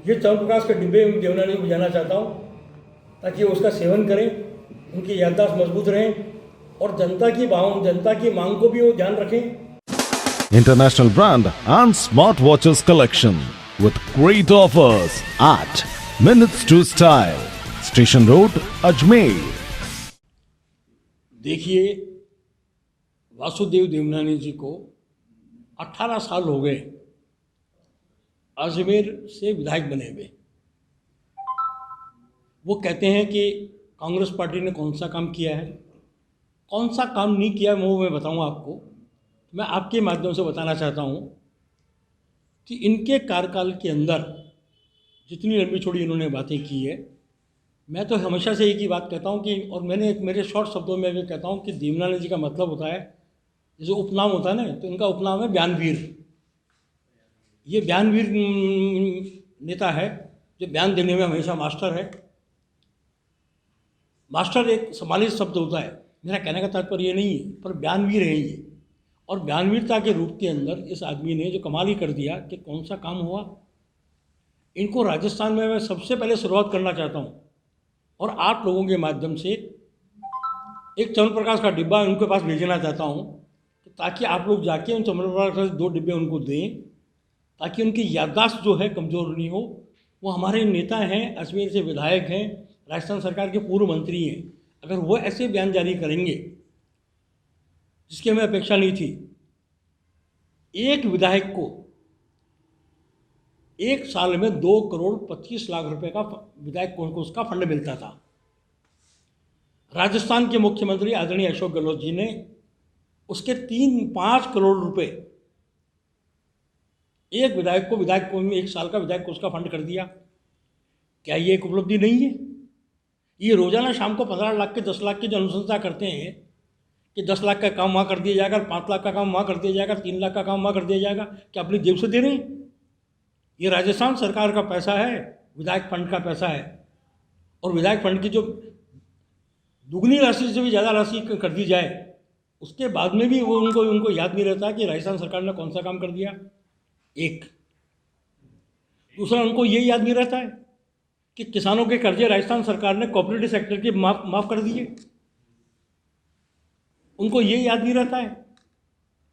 ये च्यवनप्राश के डिब्बे देवनानी को जाना चाहता हूँ ताकि उसका सेवन करें, उनकी याददाश्त मजबूत रहें और जनता की मांग को भी वो ध्यान रखें। International brand and smartwatches collection with great offers at Minutes to Style, Station Road, Ajmer. देखिए, वासुदेव देवनानी जी को 18 साल हो गए अजमेर से विधायक बने हुए। वो कहते हैं कि कांग्रेस पार्टी ने कौन सा काम किया है, कौन सा काम नहीं किया वो मैं बताऊंगा आपको। मैं आपके माध्यम से बताना चाहता हूं कि इनके कार्यकाल के अंदर जितनी लंबी चौड़ी इन्होंने बातें की है, मैं तो हमेशा से एक ही बात कहता हूं कि, और मैंने मेरे शॉर्ट शब्दों में भी कहता हूं कि देवनानी जी का मतलब होता है, जैसे उपनाम होता है ना, तो इनका उपनाम है बयानवीर। ये बयानवीर नेता है जो बयान देने में हमेशा मास्टर है। मास्टर एक सम्मानित शब्द होता है, मेरा कहने का तात्पर्य ये नहीं है, पर बयानवीर है ये। और बयानवीरता के रूप के अंदर इस आदमी ने जो कमाल ही कर दिया कि कौन सा काम हुआ। इनको राजस्थान में मैं सबसे पहले शुरुआत करना चाहता हूँ और 8 लोगों के माध्यम से एक च्यवनप्राश का डिब्बा उनके पास भेजना चाहता हूँ, ताकि आप लोग जाके उन च्यवनप्राश के 2 डिब्बे उनको दें, ताकि उनकी याददाश्त जो है कमज़ोर नहीं हो। वो हमारे नेता हैं, अजमेर से विधायक हैं, राजस्थान सरकार के पूर्व मंत्री हैं। अगर वो ऐसे बयान जारी करेंगे जिसकी हमें अपेक्षा नहीं थी, एक विधायक को 1 साल में 2 करोड़ 25 लाख रुपए का विधायक को उसका फंड मिलता था। राजस्थान के मुख्यमंत्री आदरणीय अशोक गहलोत जी ने उसके 3-5 करोड़ रुपए एक विधायक को 1 साल का विधायक को उसका फंड कर दिया। क्या ये एक उपलब्धि नहीं है? ये रोजाना शाम को 15 लाख के 10 लाख की जो अनुशंसा करते हैं कि 10 लाख का काम वहाँ कर दिया जाएगा, 5 लाख का काम वहाँ कर दिया जाएगा, 3 लाख का काम वहाँ कर दिया जाएगा, क्या अपनी जेब से दे रहे हैं? ये राजस्थान सरकार का पैसा है, विधायक फंड का पैसा है। और विधायक फंड की जो दुगनी राशि से भी ज़्यादा राशि कर दी जाए, उसके बाद में भी वो उनको याद नहीं रहता कि राजस्थान सरकार ने कौन सा काम कर दिया। एक दूसरा, उनको ये याद नहीं रहता है कि किसानों के कर्जे राजस्थान सरकार ने कोऑपरेटिव सेक्टर के माफ़ कर दिए। उनको ये याद नहीं रहता है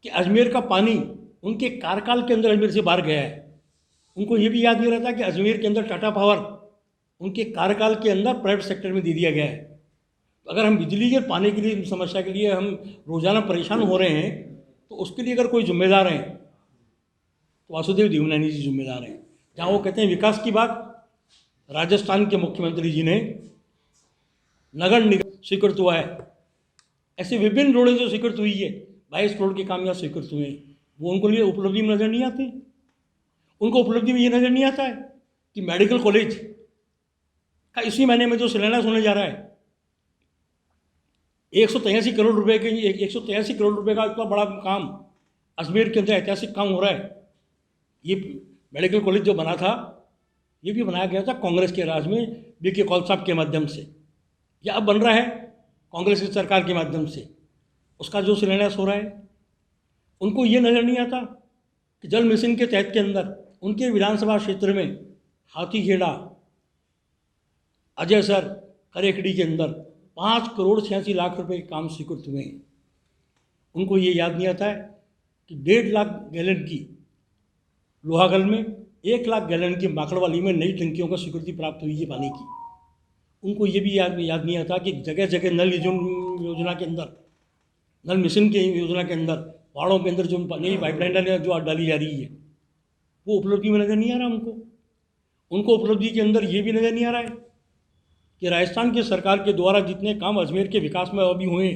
कि अजमेर का पानी उनके कार्यकाल के अंदर अजमेर से बाहर गया है। उनको ये भी याद नहीं रहता कि अजमेर के अंदर टाटा पावर उनके कार्यकाल के अंदर प्राइवेट सेक्टर में दे दिया गया है। तो अगर हम बिजली के पानी के लिए समस्या के लिए हम रोज़ाना परेशान हो रहे हैं, तो उसके लिए अगर कोई जिम्मेदार हैं तो वासुदेव देवनानी जी जिम्मेदार हैं। जहाँ वो कहते हैं विकास की बात, राजस्थान के मुख्यमंत्री जी ने नगर निगम स्वीकृत हुआ है, ऐसे विभिन्न रोडें जो स्वीकृत हुई है, 22 करोड़ के काम यहाँ स्वीकृत हुए हैं, वो उनको लिए उपलब्धि में नज़र नहीं आते। उनको उपलब्धि में ये नज़र नहीं आता है कि मेडिकल कॉलेज का इसी महीने में जो शिलान्यास होने जा रहा है, 183 करोड़ रुपए के 183 करोड़ रुपए का इतना बड़ा काम अजमेर के अंदर ऐतिहासिक काम हो रहा है। ये मेडिकल कॉलेज जो बना था, ये भी बनाया गया था कांग्रेस के राज में, बीके कौल साहब के माध्यम से। यह अब बन रहा है कांग्रेस की सरकार के माध्यम से, उसका जो शिलान्यास हो रहा है। उनको ये नज़र नहीं आता कि जल मिशन के तहत के अंदर उनके विधानसभा क्षेत्र में हाथीखेड़ा, अजयसर, करेखड़ी के अंदर 5 करोड़ 86 लाख रुपए के काम स्वीकृत हुए हैं। उनको ये याद नहीं आता है कि 1.5 लाख गैलन की लोहागल में, 1 लाख गैलन की माकड़वाली में नई टंकियों को स्वीकृति प्राप्त हुई है पानी की। उनको ये भी याद नहीं आता कि जगह जगह नल योजना के अंदर, नल मिशन के योजना के अंदर, पहाड़ों के अंदर जो नई पाइपलाइन जो डाली जा रही है, वो उपलब्धि में नज़र नहीं आ रहा उनको उपलब्धि के अंदर ये भी नज़र नहीं आ रहा है कि राजस्थान की सरकार के द्वारा जितने काम अजमेर के विकास में अभी हुए,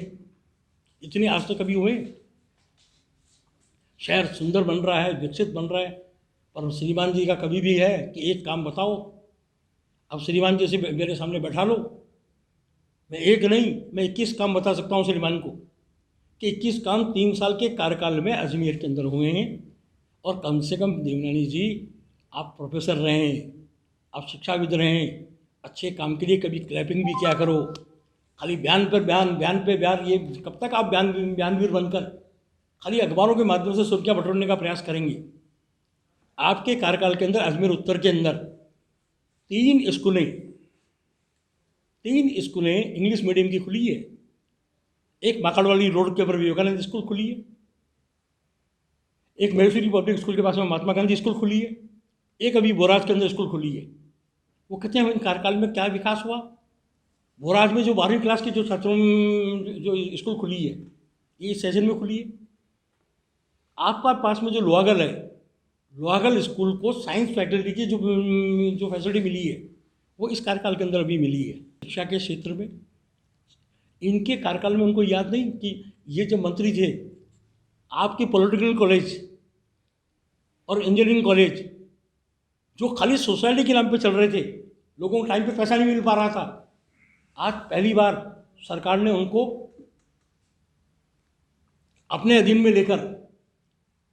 इतने आज तक अभी हुए। शहर सुंदर बन रहा है, विकसित बन रहा है, पर श्रीमान जी का कभी भी है कि एक काम बताओ। अब श्रीमान जी से मेरे सामने बैठा लो, मैं एक नहीं, मैं 21 काम बता सकता हूँ श्रीमान को कि 21 काम 3 साल के कार्यकाल में अजमेर के अंदर हुए हैं। और कम से कम देवनानी जी, आप प्रोफेसर रहे हैं, आप शिक्षाविद रहे हैं, अच्छे काम के लिए कभी क्लैपिंग भी किया करो। खाली बयान पर बयान, ये कब तक आप बयानवीर बनकर खाली अखबारों के माध्यम से सुर्खियाँ बटोरने का प्रयास करेंगे? आपके कार्यकाल के अंदर अजमेर उत्तर के अंदर तीन स्कूलें इंग्लिश मीडियम की खुली है। एक माकड़वाली रोड के ऊपर विवेकानंद स्कूल खुली है, एक मैसूरी पब्लिक स्कूल के पास में महात्मा गांधी स्कूल खुली है, एक अभी बोराज के अंदर स्कूल खुली है। वो कहते हैं इन कार्यकाल में क्या विकास हुआ। बोराज में जो 12वीं क्लास की जो छात्रों जो स्कूल खुली है, ये इस सेशन में खुली है। आपका पास में जो लोहागल है, लोहागल स्कूल को साइंस फैकल्टी की जो फैसिलिटी मिली है, वो इस कार्यकाल के अंदर अभी मिली है। शिक्षा के क्षेत्र में इनके कार्यकाल में उनको याद नहीं कि ये जब मंत्री थे, आपके पॉलिटेक्निक कॉलेज और इंजीनियरिंग कॉलेज जो खाली सोसाइटी के नाम पे चल रहे थे, लोगों को टाइम पे पैसा नहीं मिल पा रहा था, आज पहली बार सरकार ने उनको अपने अधीन में लेकर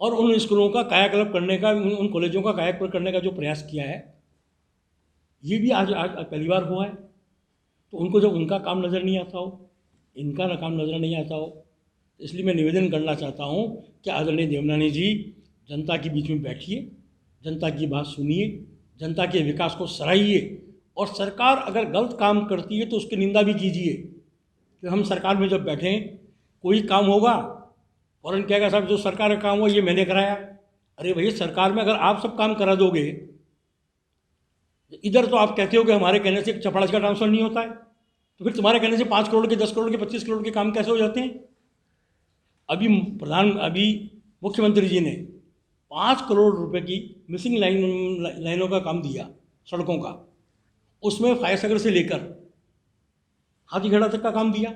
और उन स्कूलों का कायाकल्प करने का, उन कॉलेजों का कायाकल्प करने का जो प्रयास किया है, ये भी आज पहली बार हुआ है। तो उनको जब उनका काम नज़र नहीं आता हो, इनका ना काम नज़र नहीं आता हो, इसलिए मैं निवेदन करना चाहता हूँ कि आदरणीय देवनानी जी जनता के बीच में बैठिए, जनता की बात सुनिए, जनता के विकास को सराहिए, और सरकार अगर गलत काम करती है तो उसकी निंदा भी कीजिए। कि हम सरकार में जब बैठें, कोई काम होगा फौरन कहेगा साहब जो सरकार का काम हुआ ये मैंने कराया। अरे भैया, सरकार में अगर आप सब काम करा दोगे, इधर तो आप कहते हो कि हमारे कहने से चपरासी का ट्रांसफर नहीं होता है, तो फिर तुम्हारे कहने से 5 करोड़ के, 10 करोड़ के, 25 करोड़ के काम कैसे हो जाते हैं। अभी मुख्यमंत्री जी ने 5 करोड़ रुपए की मिसिंग लाइनों का काम दिया, सड़कों का। उसमें फायरसागर से लेकर हाथीखेड़ा तक का काम दिया,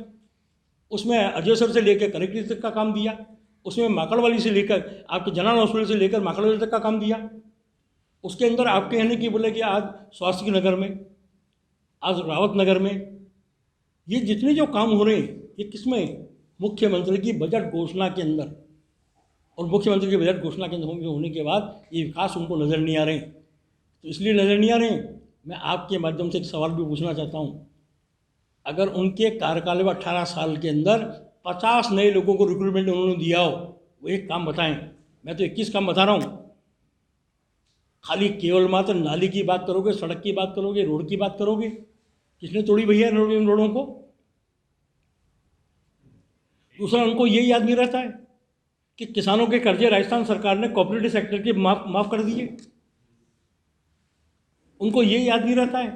उसमें अजयसर से लेकर कलेक्ट्रेट तक का काम दिया, उसमें माकड़वाली से लेकर आपके जनान हॉस्पिटल से लेकर माकड़वाली तक का काम दिया। उसके अंदर आपके कहने की बोले कि आज स्वास्थ्य नगर में, आज रावत नगर में, ये जितने जो काम हो रहे हैं, ये किसमें, मुख्यमंत्री की बजट घोषणा के अंदर। और मुख्यमंत्री की बजट घोषणा के अंदर होने के बाद ये विकास उनको नज़र नहीं आ रहे हैं। तो इसलिए नज़र नहीं आ रहे हैं, मैं आपके माध्यम से एक सवाल भी पूछना चाहता हूँ। अगर उनके कार्यकाल में 18 साल के अंदर 50 नए लोगों को रिक्रूटमेंट उन्होंने दिया हो, वो एक काम बताएं। मैं तो 21 काम बता रहा हूँ। खाली केवल मात्र नाली की बात करोगे, सड़क की बात करोगे, रोड की बात करोगे, किसने तोड़ी भैया इन रोडों को। दूसरा, उनको ये याद नहीं रहता है कि किसानों के कर्जे राजस्थान सरकार ने कोऑपरेटिव सेक्टर के माफ कर दिए। उनको ये याद नहीं रहता है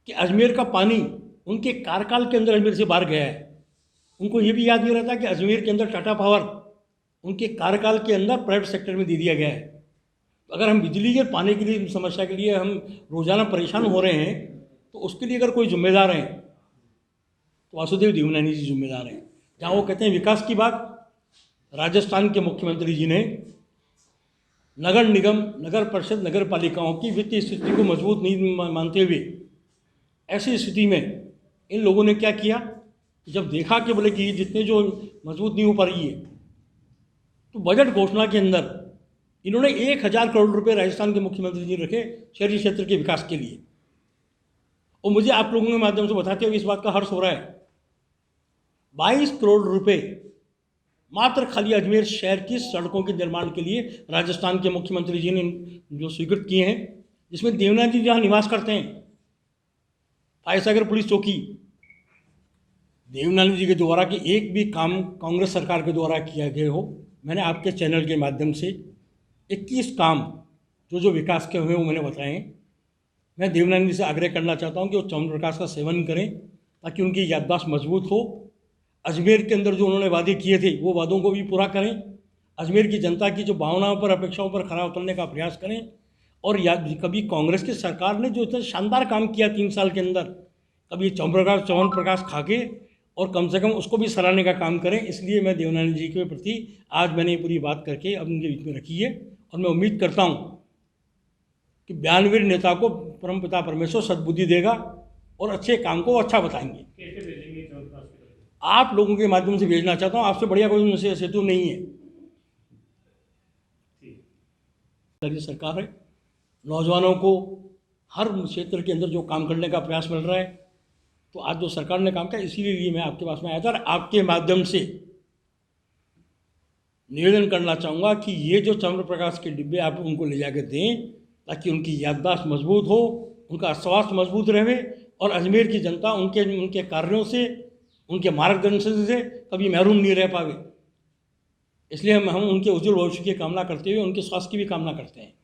कि अजमेर का पानी उनके कार्यकाल के अंदर अजमेर से बाहर गया है। उनको ये भी याद नहीं रहता कि अजमेर के अंदर टाटा पावर उनके कार्यकाल के अंदर प्राइवेट सेक्टर में दे दिया गया है। तो अगर हम बिजली के पानी के लिए समस्या के लिए हम रोज़ाना परेशान हो रहे हैं, तो उसके लिए अगर कोई जिम्मेदार है तो वासुदेव देवनानी जी जिम्मेदार हैं। जहाँ वो कहते हैं विकास की बात, राजस्थान के मुख्यमंत्री जी ने नगर निगम, नगर परिषद, नगर पालिकाओं की वित्तीय स्थिति को मजबूत नहीं मानते हुए, ऐसी स्थिति में इन लोगों ने क्या किया, जब देखा कि बोले कि जितने जो मजबूत नहीं हो पा रही है, तो बजट घोषणा के अंदर इन्होंने 1000 करोड़ रुपए राजस्थान के मुख्यमंत्री जी रखे शहरी क्षेत्र के विकास के लिए। और मुझे आप लोगों के माध्यम से बताते हुए इस बात का हर्ष हो रहा है, 22 करोड़ रुपए मात्र खाली अजमेर शहर की सड़कों के निर्माण के लिए राजस्थान के मुख्यमंत्री जी ने जो स्वीकृत किए हैं, जिसमें देवनानी जी जहाँ निवास करते हैं, फायरसागर पुलिस चौकी, देवनानी जी के द्वारा कि एक भी काम कांग्रेस सरकार के द्वारा किया गया हो। मैंने आपके चैनल के माध्यम से 21 काम जो विकास के हुए वो मैंने बताए। मैं देवनानी जी से आग्रह करना चाहता हूँ कि वो च्यवनप्राश का सेवन करें ताकि उनकी याददाश्त मजबूत हो। अजमेर के अंदर जो उन्होंने वादे किए थे वो वादों को भी पूरा करें। अजमेर की जनता की जो भावनाओं पर, अपेक्षाओं पर खरा उतरने का प्रयास करें। और कभी कांग्रेस की सरकार ने जो इतना शानदार काम किया 3 साल के अंदर, कभी च्यवनप्राश खा के और कम से कम उसको भी सराहने का काम करें। इसलिए मैं देवनानी जी के प्रति आज मैंने ये पूरी बात करके अब उनके बीच में रखी है, और मैं उम्मीद करता हूँ कि बयानवीर नेता को परमपिता परमेश्वर सद्बुद्धि देगा और अच्छे काम को अच्छा बताएंगे। कैसे भेजेंगे च्यवनप्राश? आप लोगों के माध्यम से भेजना चाहता हूँ, आपसे बढ़िया कोई उनसे सेतु नहीं है। सरकार है, नौजवानों को हर क्षेत्र के अंदर जो काम करने का प्रयास मिल रहा है, तो आज जो सरकार ने काम किया इसीलिए मैं आपके पास में आया था। और आपके माध्यम से निवेदन करना चाहूँगा कि ये जो च्यवनप्राश के डिब्बे आप उनको ले जाकर दें ताकि उनकी याददाश्त मजबूत हो, उनका स्वास्थ्य मजबूत रहे और अजमेर की जनता उनके कार्यों से, उनके मार्गदर्शन से कभी महरूम नहीं रह पावे। इसलिए हम उनके उज्जवल भविष्य की कामना करते हुए उनके स्वास्थ्य की भी कामना करते हैं।